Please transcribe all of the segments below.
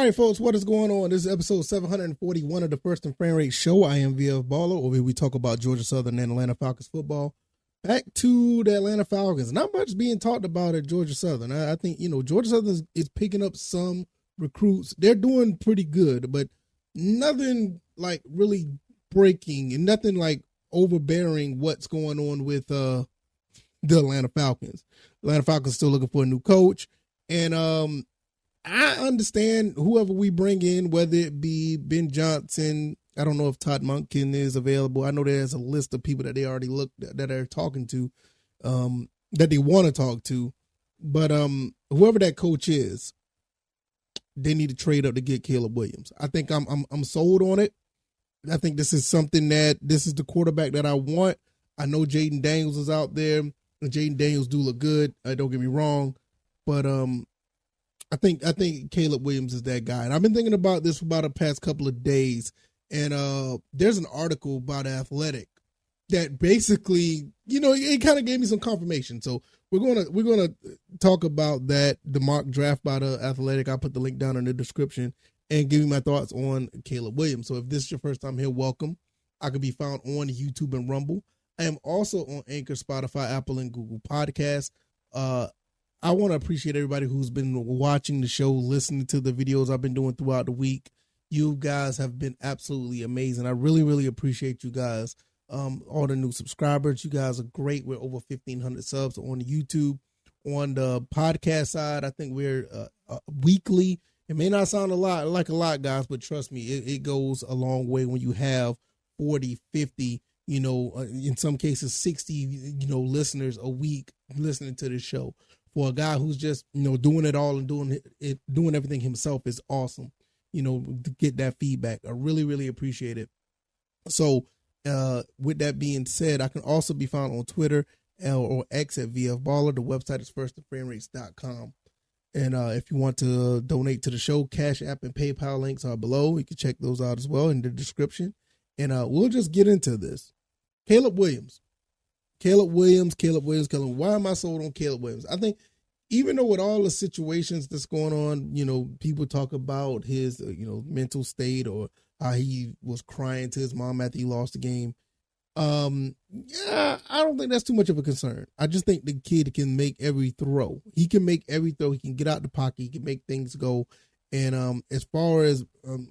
All right, folks, what is going on? This is episode 741 of the First and Frame Rate Show. I am VF Baller. Over here we talk about Georgia Southern and Atlanta Falcons football. Back to the Atlanta Falcons. Not much being talked about at Georgia Southern. I think, Georgia Southern is picking up some recruits. They're doing pretty good, but nothing like really breaking and nothing like overbearing what's going on with the Atlanta Falcons. Atlanta Falcons still looking for a new coach. And I understand whoever we bring in, whether it be Ben Johnson, I don't know if Todd Monken is available. I know there's a list of people that they already that they're talking to, that they want to talk to. But whoever that coach is, they need to trade up to get Caleb Williams. I think I'm sold on it. I think this is the quarterback that I want. I know Jaden Daniels is out there, and Jaden Daniels do look good. Don't get me wrong, but I think Caleb Williams is that guy. And I've been thinking about this for about the past couple of days. And there's an article about Athletic that basically, it kind of gave me some confirmation. So we're gonna talk about that, the mock draft by the Athletic. I'll put the link down in the description and give you my thoughts on Caleb Williams. So if this is your first time here, welcome. I can be found on YouTube and Rumble. I am also on Anchor, Spotify, Apple, and Google Podcasts. I want to appreciate everybody who's been watching the show, listening to the videos I've been doing throughout the week. You guys have been absolutely amazing. I really, really appreciate you guys. All the new subscribers, you guys are great. We're over 1,500 subs on YouTube. On the podcast side, I think we're weekly. It may not sound like a lot, guys, but trust me, it goes a long way when you have 40, 50, in some cases 60, listeners a week listening to this show. For a guy who's just, doing it all and doing everything himself is awesome, to get that feedback. I really, really appreciate it. So with that being said, I can also be found on Twitter or X at VF Baller. The website is firstandframerates.com. And if you want to donate to the show, CashApp and PayPal links are below. You can check those out as well in the description. And we'll just get into this. Caleb Williams. Why am I sold on Caleb Williams? I think even though with all the situations that's going on, people talk about his, mental state or how he was crying to his mom after he lost the game. I don't think that's too much of a concern. I just think the kid can make every throw. He can make every throw. He can get out the pocket. He can make things go. And as far as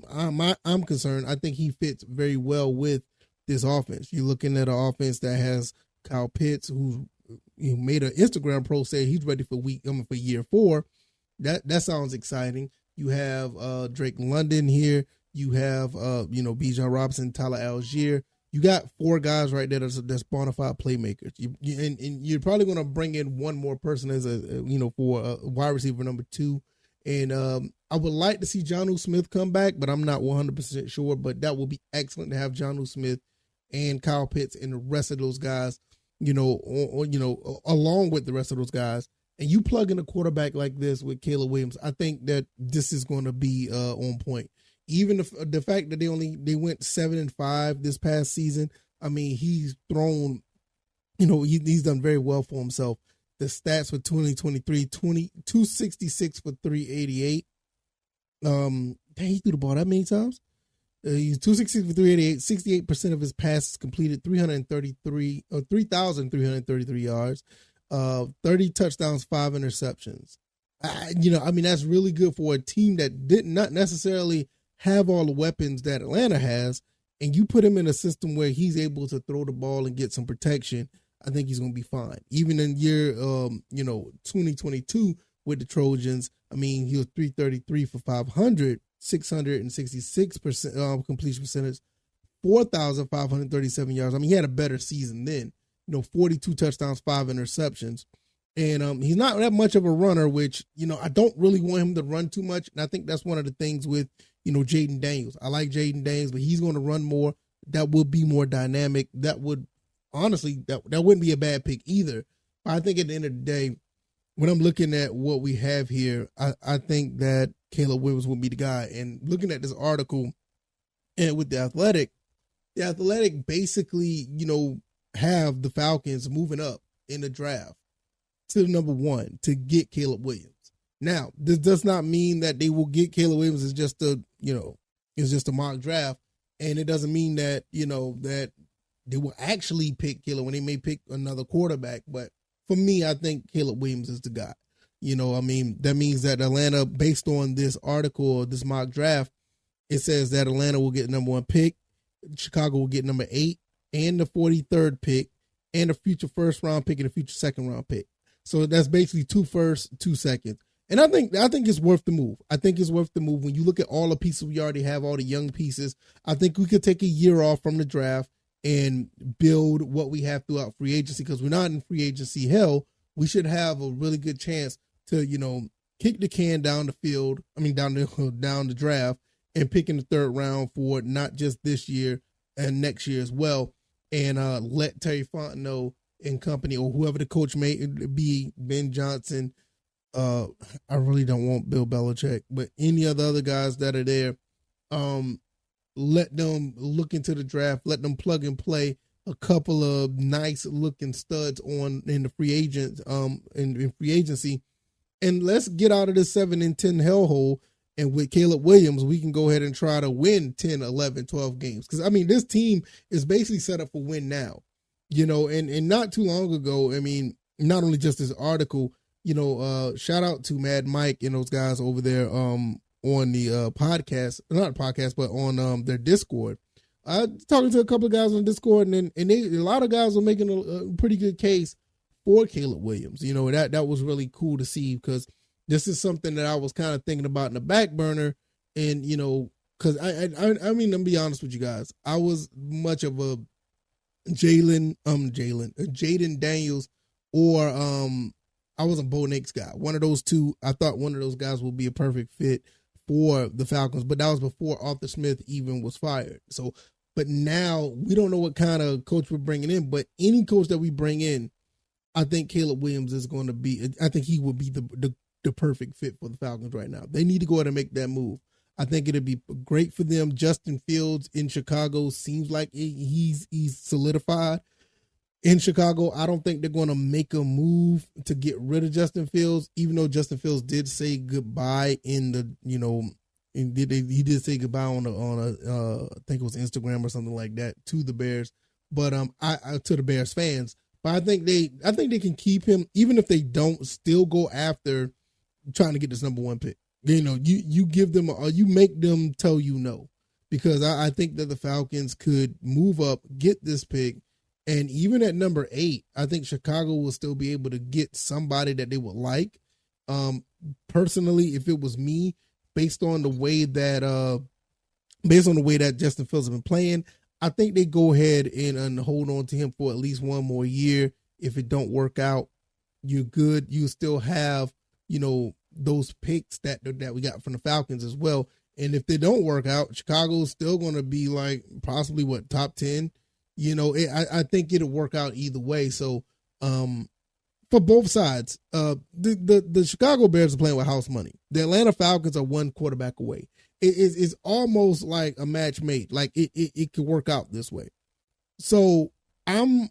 I'm concerned, I think he fits very well with this offense. You're looking at an offense that has Kyle Pitts, who made an Instagram post saying he's ready for year 4. That sounds exciting. You have Drake London here. You have Bijan Robinson, Tyler Algier. You got 4 guys right there that's bona fide playmakers. And you're probably going to bring in one more person as for a wide receiver number 2. And I would like to see Jonnu Smith come back, but I'm not 100% sure. But that would be excellent to have Jonnu Smith and Kyle Pitts and the rest of those guys, along with the rest of those guys, and you plug in a quarterback like this with Caleb Williams, I think that this is going to be on point. Even the fact that they went 7-5 this past season, I mean, he's thrown, he's done very well for himself. The stats for 2023, 266 for 388. He threw the ball that many times. He's 266 for 388, 68% of his passes completed, 3,333 yards, 30 touchdowns, 5 interceptions. That's really good for a team that did not necessarily have all the weapons that Atlanta has, and you put him in a system where he's able to throw the ball and get some protection. I think he's going to be fine. Even in year, 2022 with the Trojans, I mean, he was 333 for 500. 666% completion percentage, 4,537 yards. I mean, he had a better season then. 42 touchdowns, 5 interceptions. And he's not that much of a runner, which, I don't really want him to run too much. And I think that's one of the things with, Jaden Daniels. I like Jaden Daniels, but he's going to run more. That would be more dynamic. That would, honestly, that wouldn't be a bad pick either. But I think at the end of the day, when I'm looking at what we have here, I think that Caleb Williams will be the guy. And looking at this article and with the Athletic basically, have the Falcons moving up in the draft to number 1 to get Caleb Williams. Now, this does not mean that they will get Caleb Williams as just it's just a mock draft. And it doesn't mean that, that they will actually pick Caleb when they may pick another quarterback. But for me, I think Caleb Williams is the guy. That means that Atlanta, based on this article or this mock draft, it says that Atlanta will get the number 1 pick, Chicago will get number 8 and the 43rd pick, and a future first round pick and a future second round pick. So that's basically 2 firsts, 2 seconds. And I think it's worth the move. I think it's worth the move. When you look at all the pieces we already have, all the young pieces, I think we could take a year off from the draft and build what we have throughout free agency, because we're not in free agency hell. We should have a really good chance to, kick the can down the field. Down the draft, and pick in the 3rd round for not just this year and next year as well. And let Terry Fontenot and company, or whoever the coach may be, Ben Johnson. I really don't want Bill Belichick, but any of the other guys that are there, let them look into the draft, let them plug and play a couple of nice looking studs in the free agents, in free agency, and let's get out of the 7-10 hellhole. And with Caleb Williams, we can go ahead and try to win 10, 11, 12 games. Because, this team is basically set up for win now. And not too long ago, not only just this article, shout out to Mad Mike and those guys over there on the podcast, not podcast, but on their Discord. Talking to a couple of guys on Discord, and a lot of guys were making a pretty good case for Caleb Williams. That was really cool to see, because this is something that I was kind of thinking about in the back burner. And, because I'm be honest with you guys, I was much of a Jaden Daniels, or I was a Bo Nix guy. One of those two. I thought one of those guys would be a perfect fit for the Falcons, but that was before Arthur Smith even was fired. So, but now we don't know what kind of coach we're bringing in, but any coach that we bring in, I think Caleb Williams is going to be, I think he would be the perfect fit for the Falcons right now. They need to go ahead and make that move. I think it'd be great for them. Justin Fields in Chicago seems like he's solidified in Chicago. I don't think they're going to make a move to get rid of Justin Fields, even though Justin Fields did say goodbye in the, he did say goodbye on I think it was Instagram or something like that to the Bears, but to the Bears fans. But I think they can keep him, even if they don't still go after trying to get this number 1 pick. You give them, or you make them tell you no, because I think that the Falcons could move up, get this pick, and even at number 8, I think Chicago will still be able to get somebody that they would like. Personally, if it was me, based on the way that Justin Fields has been playing, I think they go ahead and hold on to him for at least one more year. If it don't work out, you're good. You still have, those picks that we got from the Falcons as well. And if they don't work out, Chicago's still going to be like possibly top 10. I think it'll work out either way. So, for both sides, the Chicago Bears are playing with house money. The Atlanta Falcons are 1 quarterback away. It's almost like a match made. Like it could work out this way. So I'm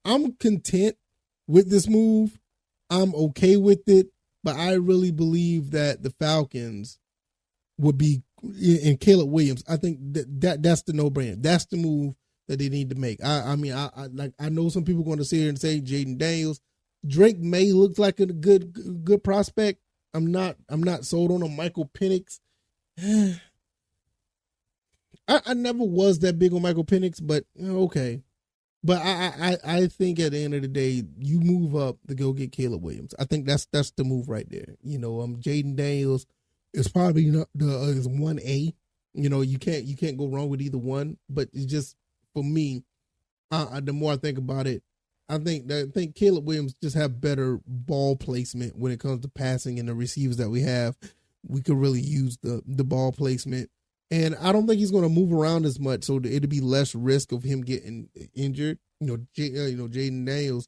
content with this move. I'm okay with it, but I really believe that the Falcons would be in Caleb Williams. I think that's the no-brainer. That's the move that they need to make. I know some people are going to sit here and say Jaden Daniels. Drake May looks like a good prospect. I'm not sold on him. Michael Penix. I never was that big on Michael Penix, but okay. But I think at the end of the day, you move up to go get Caleb Williams. I think that's the move right there. Jaden Daniels is probably is 1A. You can't go wrong with either one. But it's just, for me, the more I think about it, I think Caleb Williams just have better ball placement when it comes to passing, and the receivers that we have, we could really use the ball placement. And I don't think he's going to move around as much, so it'll be less risk of him getting injured. Jaden Daniels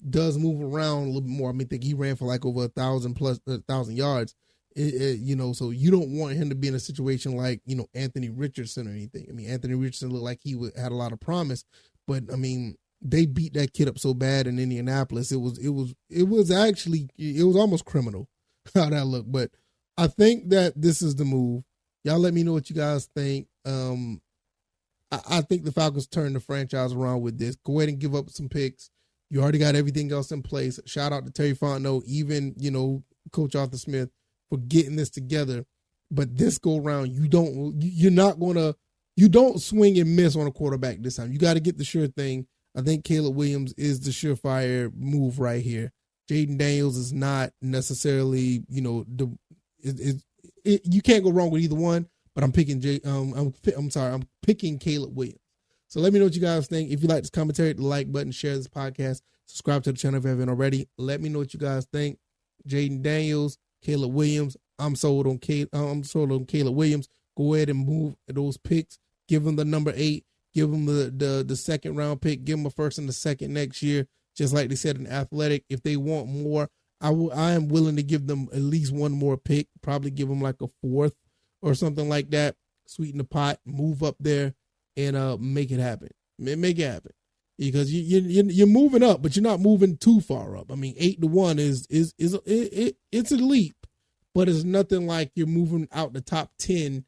does move around a little bit more. I think he ran for like over 1,000 yards. So you don't want him to be in a situation like, Anthony Richardson or anything. Anthony Richardson looked like he had a lot of promise, but they beat that kid up so bad in Indianapolis. It was almost criminal. how that look. But I think that this is the move. Y'all let me know what you guys think. I think the Falcons turn the franchise around with this. Go ahead and give up some picks. You already got everything else in place. Shout out to Terry Fontenot, even, Coach Arthur Smith for getting this together. But this go round, you don't swing and miss on a quarterback this time. You got to get the sure thing. I think Caleb Williams is the surefire move right here. Jaden Daniels is not necessarily, you can't go wrong with either one. But I'm picking I'm picking Caleb Williams. So let me know what you guys think. If you like this commentary, hit the like button, share this podcast, subscribe to the channel if you haven't already. Let me know what you guys think. Jaden Daniels, Caleb Williams. I'm sold on Caleb Williams. Go ahead and move those picks. Give him the number 8. Give him the second round pick. Give him a first and the second next year. Just like they said in Athletic, if they want more, I am willing to give them at least one more pick. Probably give them like a 4th or something like that. Sweeten the pot, move up there, and make it happen. Make it happen, because you're moving up, but you're not moving too far up. I mean, 8-1 it's a leap, but it's nothing like you're moving out the top 10.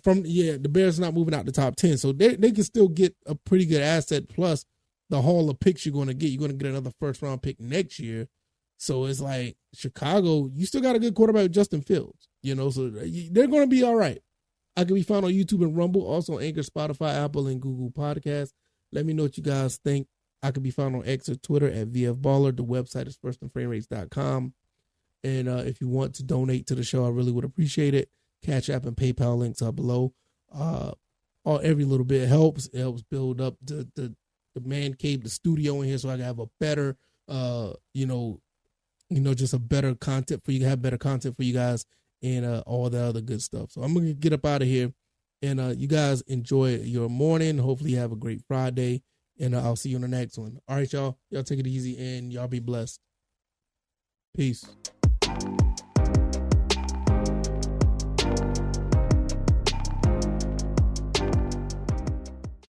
The Bears are not moving out the top 10, so they can still get a pretty good asset. Plus the haul of picks you're going to get. You're going to get another first round pick next year. So it's like Chicago, you still got a good quarterback with Justin Fields, so they're going to be all right. I can be found on YouTube and Rumble, also on Anchor, Spotify, Apple, and Google Podcasts. Let me know what you guys think. I can be found on X or Twitter at VFBaller. The website is firstandframerates.com. And if you want to donate to the show, I really would appreciate it. CashApp and PayPal links are below. Every little bit helps. It helps build up the man cave, the studio in here, so I can have a better, just a better content for you, have better content for you guys, and all the other good stuff. So I'm going to get up out of here, and you guys enjoy your morning. Hopefully you have a great Friday, and I'll see you on the next one. All right, y'all take it easy, and y'all be blessed. Peace.